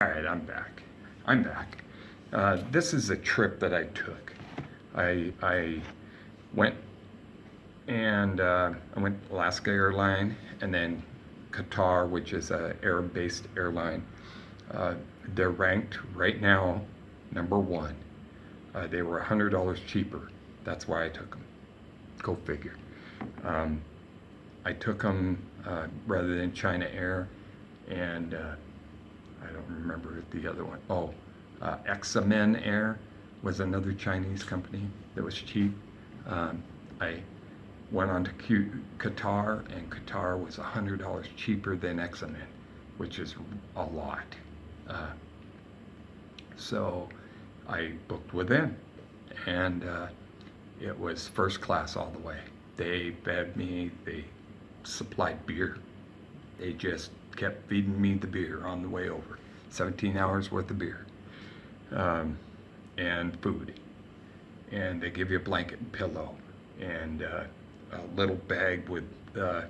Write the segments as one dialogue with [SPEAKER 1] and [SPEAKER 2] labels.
[SPEAKER 1] All right, I'm back. I'm back. This is a trip that I took. I went I went Alaska Airline and then Qatar, which is a Arab-based airline. Uh, they're ranked right now number one. They were $100 cheaper. That's why I took them. Go figure. Um, I took them rather than China Air, and I don't remember the other one. Oh, Examen Air was another Chinese company that was cheap. I went on to Qatar, and Qatar was $100 cheaper than Examen, which is a lot. Uh, so I booked with them, and it was first class all the way. They fed me, they supplied beer. They just kept feeding me the beer on the way over. 17 hours worth of beer and food. And they give you a blanket and pillow and a little bag with that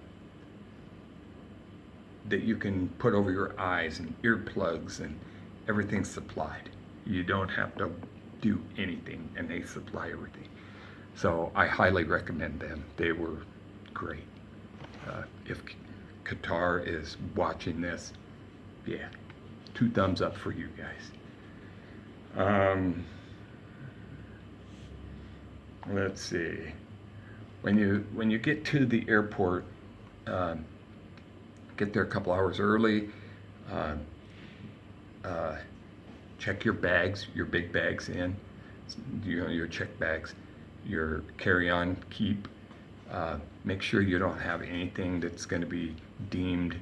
[SPEAKER 1] you can put over your eyes and earplugs, and everything's supplied. You don't have to do anything, and they supply everything. So I highly recommend them. They were great. If Qatar is watching this, yeah, 2 thumbs up for you guys. Let's see. When you get to the airport, get there a couple hours early. Uh, uh, Check your bags, your big bags in. Your check bags, your carry-on keep. Make sure you don't have anything that's going to be deemed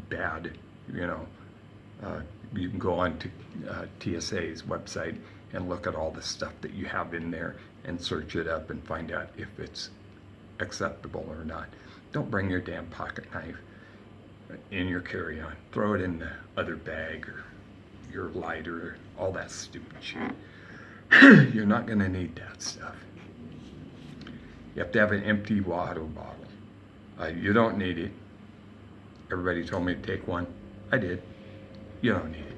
[SPEAKER 1] bad. You can go on to TSA's website and look at all the stuff that you have in there and search it up and find out if it's acceptable or not. Don't bring your damn pocket knife in your carry-on. Throw it in the other bag, or your lighter, all that stupid shit. You're not going to need that stuff. You have to have an empty water bottle. You don't need it. Everybody told me to take one. I did. You don't need it.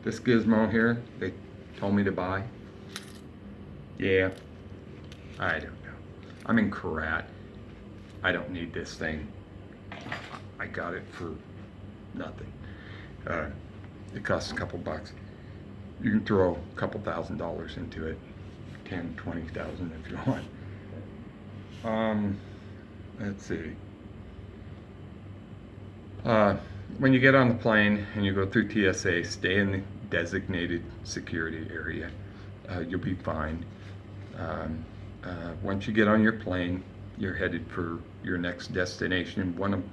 [SPEAKER 1] This gizmo here, they told me to buy. Yeah, I don't know. I'm in Korat. I don't need this thing. I got it for nothing. It costs a couple bucks. You can throw a couple $1,000s into it, 10, 20,000 if you want. Let's see. When you get on the plane and you go through TSA, stay in the designated security area. You'll be fine. Once you get on your plane, you're headed for your next destination. One of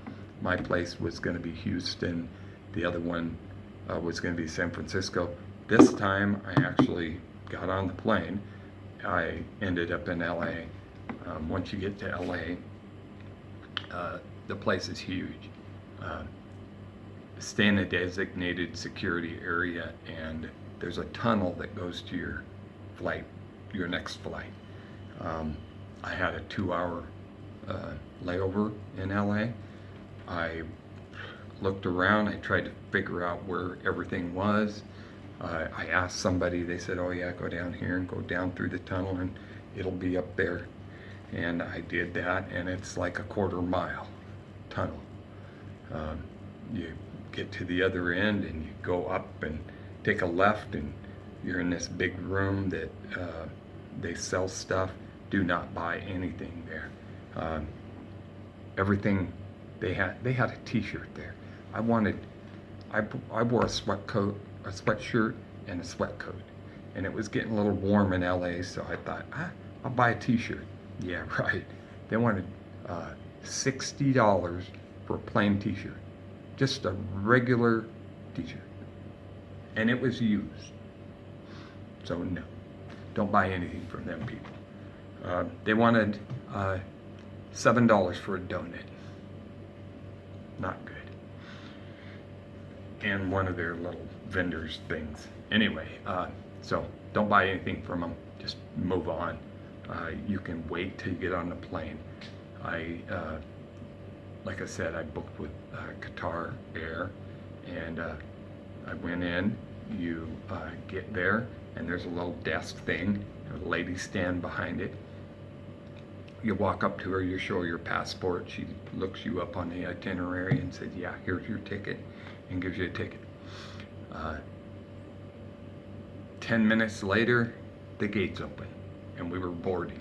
[SPEAKER 1] my place was going to be Houston. The other one was going to be San Francisco. This time I actually got on the plane. I ended up in LA. Once you get to LA, the place is huge. Stay in a designated security area, and there's a tunnel that goes to your flight, your next flight. I had a 2-hour layover in LA. I looked around, I tried to figure out where everything was. I asked somebody, they said, oh yeah, go down here and go down through the tunnel and it'll be up there. And I did that, and it's like a 1/4 mile tunnel. You get to the other end and you go up and take a left, and you're in this big room that they sell stuff. Do not buy anything there. Everything they had a t-shirt there. I wore a sweatshirt and a sweat coat, and it was getting a little warm in LA, so I thought, I'll buy a t-shirt. Yeah, right. They wanted $60 for a plain t-shirt, just a regular t-shirt, and it was used. So no, don't buy anything from them people. They wanted $7 for a donut. Not good. And one of their little vendors things. Anyway, so don't buy anything from them. Just move on. You can wait till you get on the plane. like I said, I booked with Qatar Air, and I went in. You get there, and there's a little desk thing. A lady stand behind it. You walk up to her, you show her your passport. She looks you up on the itinerary and says, "Yeah, here's your ticket," and gives you a ticket. 10 minutes later, the gates open, and we were boarding.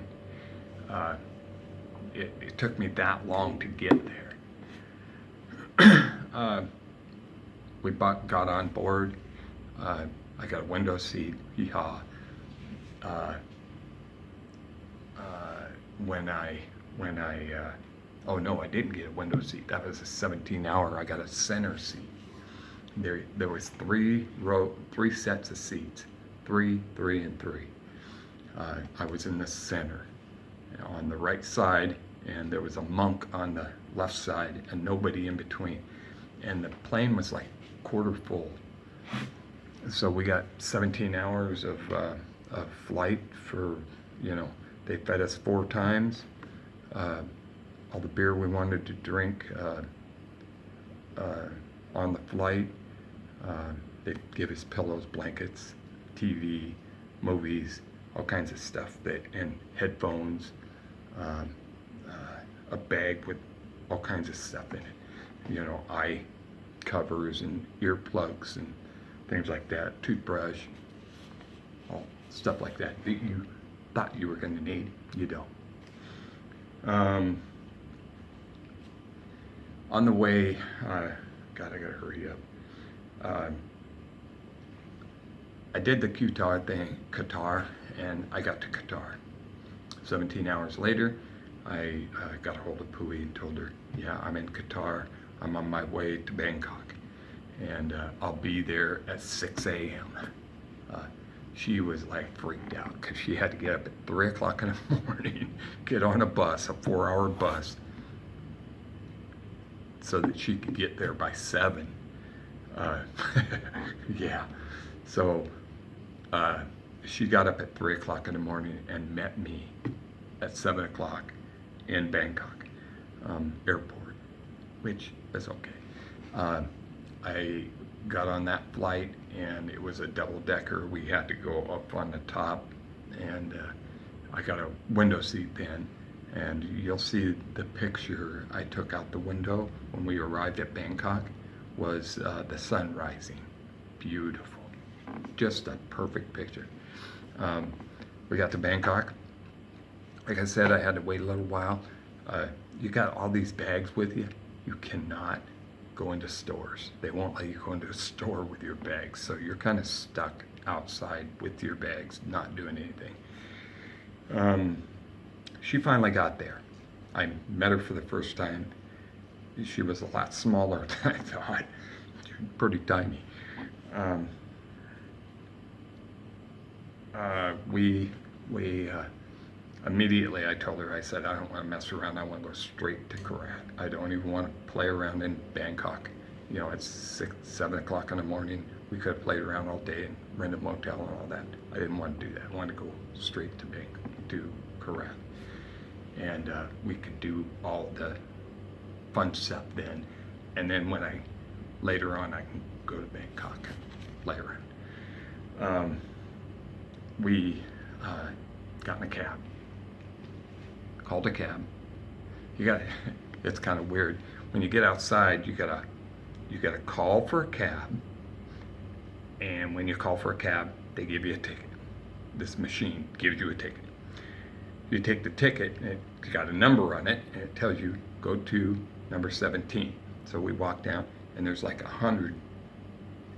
[SPEAKER 1] It took me that long to get there. Got on board. I got a window seat. Yeehaw. Oh no, I didn't get a window seat. That was a 17-hour. I got a center seat. There was three sets of seats, three, and three. I was in the center, on the right side, and there was a monk on the left side, and nobody in between. And the plane was like quarter full. So we got 17 hours of flight for, they fed us 4 times. All the beer we wanted to drink on the flight. They give us pillows, blankets, TV, movies, all kinds of stuff, and headphones, a bag with all kinds of stuff in it. Eye covers and earplugs and things like that, toothbrush, all stuff like that you thought you were going to need. You don't. On the way, God, I gotta hurry up. I did the Qatar, and I got to Qatar. 17 hours later, I got a hold of Pui and told her, "Yeah, I'm in Qatar. I'm on my way to Bangkok, and I'll be there at 6 a.m. She was like freaked out because she had to get up at 3 o'clock in the morning, get on a bus, a 4-hour bus, so that she could get there by 7. Yeah. So she got up at 3 o'clock in the morning and met me at 7 o'clock in Bangkok airport, which is okay. I got on that flight, and it was a double-decker. We had to go up on the top, and I got a window seat then. And you'll see the picture I took out the window when we arrived at Bangkok was the sun rising. Beautiful. Just a perfect picture. We got to Bangkok. Like I said, I had to wait a little while. You got all these bags with you. You cannot go into stores. They won't let you go into a store with your bags. So you're kind of stuck outside with your bags, not doing anything. She finally got there. I met her for the first time. She was a lot smaller than I thought. Pretty tiny. We immediately, I told her, I said, I don't want to mess around. I want to go straight to Korat. I don't even want to play around in Bangkok. It's 6, 7 o'clock in the morning. We could have played around all day and rent a motel and all that. I didn't want to do that. I wanted to go straight to Korat. And we could do all the fun stuff then. And then later on, I can go to Bangkok later on. We got in a cab, called a cab. It's kind of weird. When you get outside, you gotta call for a cab. And when you call for a cab, they give you a ticket. This machine gives you a ticket. You take the ticket, and it's got a number on it, and it tells you, go to number 17. So we walk down, and there's like 100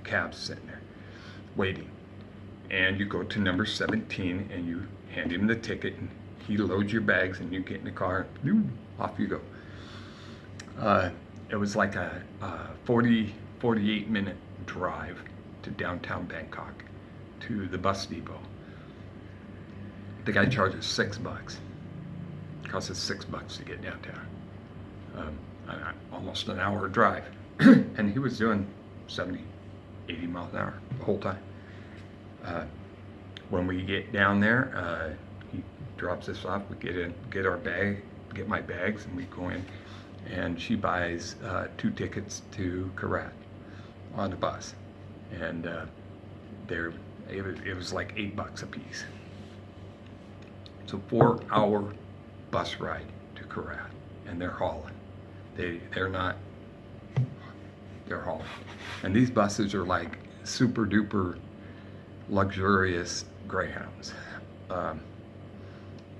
[SPEAKER 1] cabs sitting there, waiting. And you go to number 17, and you hand him the ticket, and he loads your bags, and you get in the car, and off you go. It was like a 48-minute drive to downtown Bangkok, to the bus depot. The guy charges $6. It costs us $6 to get downtown. Almost an hour drive. And he was doing 70, 80 miles an hour the whole time. When we get down there, he drops us off. We get my bags, and we go in. and she buys 2 tickets to Korat on the bus, and it was like $8 a piece. It's a 4-hour bus ride to Korat, and they're hauling. They're hauling, and these buses are like super duper luxurious Greyhounds.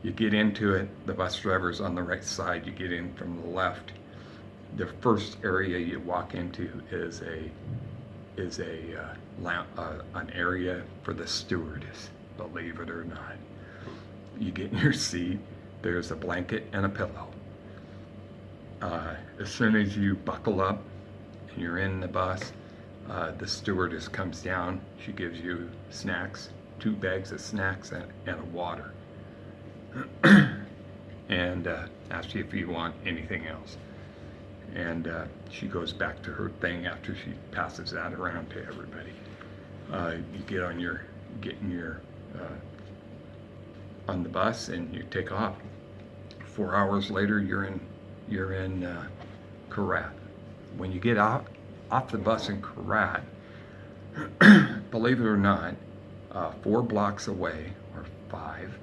[SPEAKER 1] You get into it, the bus driver's on the right side, you get in from the left. The first area you walk into is an area for the stewardess, believe it or not. You get in your seat, there's a blanket and a pillow. As soon as you buckle up and you're in the bus, the stewardess comes down, she gives you snacks, 2 bags of snacks and a water. And asks you if you want anything else. And she goes back to her thing after she passes that around to everybody. You get on the bus and you take off. 4 hours later, you're in Korat. When you get off the bus in Korat, believe it or not, 4 blocks away, or 5,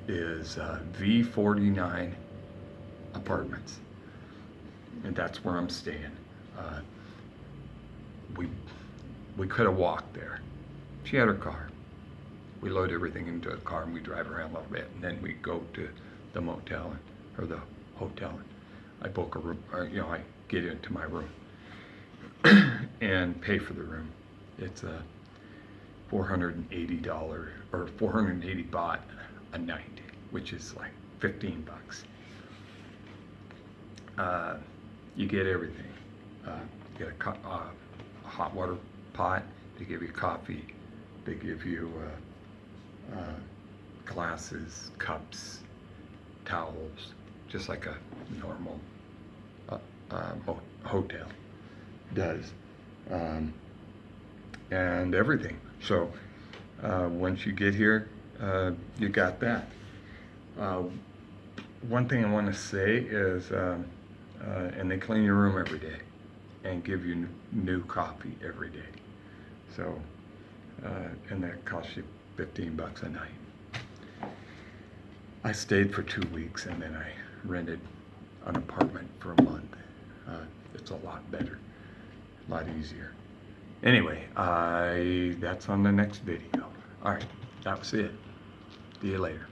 [SPEAKER 1] is V49 apartments, and that's where I'm staying. We could have walked there. She had her car. We load everything into a car and we drive around a little bit, and then we go to the motel or the hotel. And I book a room, or I get into my room and pay for the room. It's a $480 or 480 baht a night, which is like $15. You get everything. You get a hot water pot. They give you coffee. They give you glasses, cups, towels, just like a normal hotel does, and everything. So once you get here, you got that. One thing I want to say is, and they clean your room every day and give you new coffee every day. So, and that costs you $15 a night. I stayed for 2 weeks and then I rented an apartment for a month. It's a lot better, a lot easier. Anyway, that's on the next video. All right, that was it. See you later.